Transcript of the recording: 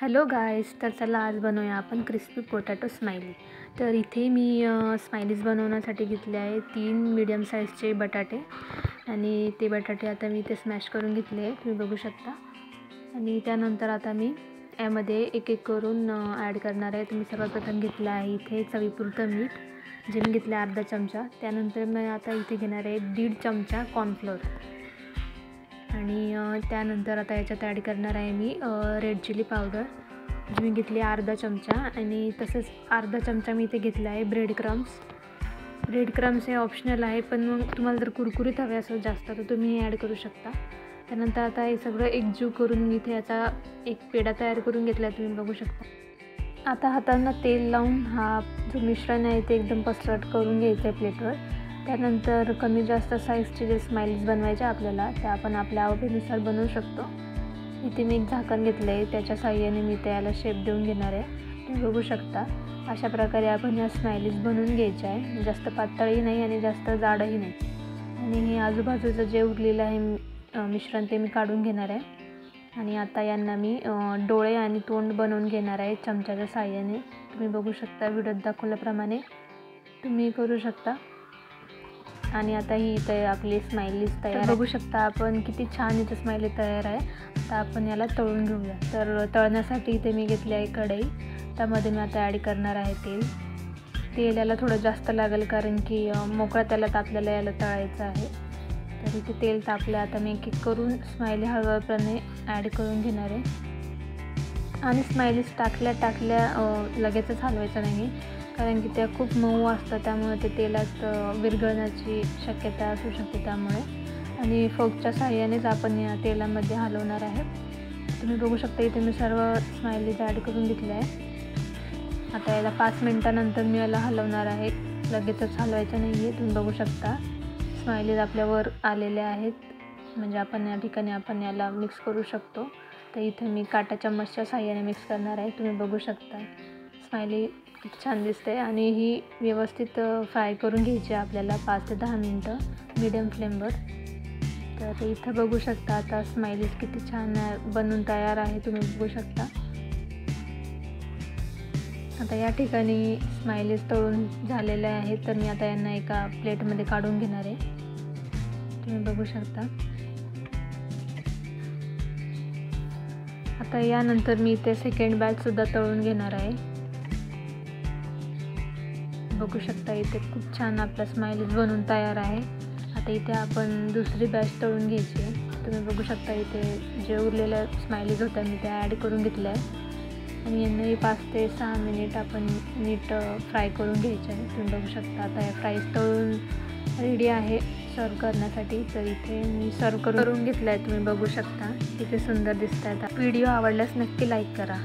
Hello guys, तर चला आज बनवूया आपण क्रिस्पी पोटॅटो स्माइली. तर इथे मी स्माइलीज बनवण्यासाठी घेतले आहे 3 मीडियम साईजचे बटाटे. आणि ते बटाटे आता मी इथे स्मॅश करून घेतले आहे, तुम्ही बघू शकता. आणि त्यानंतर आता मी यामध्ये एक एक करून ॲड करणार आहे. तुम्ही सर्वप्रथम घेतलं आहे इथे चवीपुरतं मीठ, जे मी घेतलं अर्धा चमचा. त्यानंतर मी आता इथे घेणार आहे 1.5 चमचा कॉर्नफ्लोअर. आणि त्यानंतर आता याच्यात ॲड करणार आहे मी रेड चिली पावडर, जी मी घेतली अर्धा चमचा. आणि तसंच अर्धा चमचा मी इथे घेतला आहे ब्रेड क्रम्स हे ऑप्शनल आहे, पण मग तुम्हाला जर कुरकुरीत हवे असेल जास्त तर तुम्ही हे ॲड करू शकता. त्यानंतर आता हे सगळं एकजीव करून मी इथे याचा एक पेढा तयार करून घेतला आहे, तुम्ही बघू शकता. आता हातांना तेल लावून हा जो मिश्रण आहे ते एकदम पसरट करून घ्यायचं आहे प्लेटवर. त्यानंतर कमी जास्त साईजचे जे स्माइलीज बनवायचे आपल्याला, त्या आपण आपल्या आवडीनुसार बनवू शकतो. इथे मी एक झाकण घेतलं आहे, त्याच्या साहाय्याने मी त्याला शेप देऊन घेणार आहे, तुम्ही बघू शकता. अशा प्रकारे आपण या स्माइलीज बनवून घ्यायच्या आहे, जास्त पातळही नाही आणि जास्त जाडही नाही. आणि हे आजूबाजूचं जे उरलेलं आहे मिश्रण ते मी काढून घेणार आहे. आणि आता यांना मी डोळे आणि तोंड बनवून घेणार आहे चमच्याच्या साहाय्याने, तुम्ही बघू शकता. व्हिडिओत दाखवल्याप्रमाणे तुम्ही करू शकता. आणि आता ही इथे आपली स्माइलीज तयार बघू शकता आपण, किती छान इथे स्माइली तयार आहे. आता आपण याला तळून घेऊया. तर तळण्यासाठी इथे मी घेतली आहे कढई, त्यामध्ये मी आता ॲड करणार आहे तेल याला थोडं जास्त लागेल, कारण की मोकळ्या तेलात आपल्याला याला तळायचं आहे. तर इथे तेल तापलं. आता मी एक एक करून स्माइली हळूहळूपणे ॲड करून घेणार आहे. आणि स्माइलीज टाकल्या लगेचच हलवायचं नाही, कारण की त्या खूप मऊ असतात, त्यामुळे ते तेलात विरघळण्याची शक्यता असू शकते. त्यामुळे आणि फोर्कच्या साहाय्यानेच आपण या तेलामध्ये हलवणार आहे. तुम्ही बघू शकता इथे मी सर्व स्माइलीज ॲड करून घेतले आहे. आता याला 5 मिनिटानंतर मी याला हलवणार आहे, लगेचच हलवायचं नाही आहे. तुम्ही बघू शकता स्माइलीज आपल्यावर आलेल्या आहेत, म्हणजे आपण या ठिकाणी आपण याला मिक्स करू शकतो. तर इथे मी काटा चम्मचच्या साहाय्याने मिक्स करणार आहे, तुम्ही बघू शकता. स्माइली किती छान दिसते. आणि ही व्यवस्थित फ्राय करून घ्यायची आपल्याला 5 ते 10 मिनटं मीडियम फ्लेमवर. तर इथं बघू शकता आता स्माइलीज किती छान बनून तयार आहे, तुम्ही बघू शकता. आता या ठिकाणी स्माइलीज तळून झालेल्या आहेत, तर मी आता यांना एका प्लेटमध्ये काढून घेणार आहे, तुम्ही बघू शकता. आता यानंतर मी इथे सेकंड बॅचसुद्धा तळून घेणार आहे, बघू शकता. इथे खूप छान आपला स्माइलीज बनून तयार आहे. आता इथे आपण दुसरी बॅच तळून घ्यायची आहे, तुम्ही बघू शकता. इथे जे उरलेल्या स्माइलीज होत्या मी त्या ॲड करून घेतल्या आहे. आणि यांनाही 5 ते 6 मिनिट आपण नीट फ्राय करून घ्यायचे आहे, तुम्ही बघू शकता. आता या फ्राईज तळून रेडी आहे सर्व करण्यासाठी. तर इथे मी सर्व करून घेतलं आहे, तुम्ही बघू शकता. किती सुंदर दिसत आहेत. व्हिडिओ आवडल्यास नक्की लाईक करा.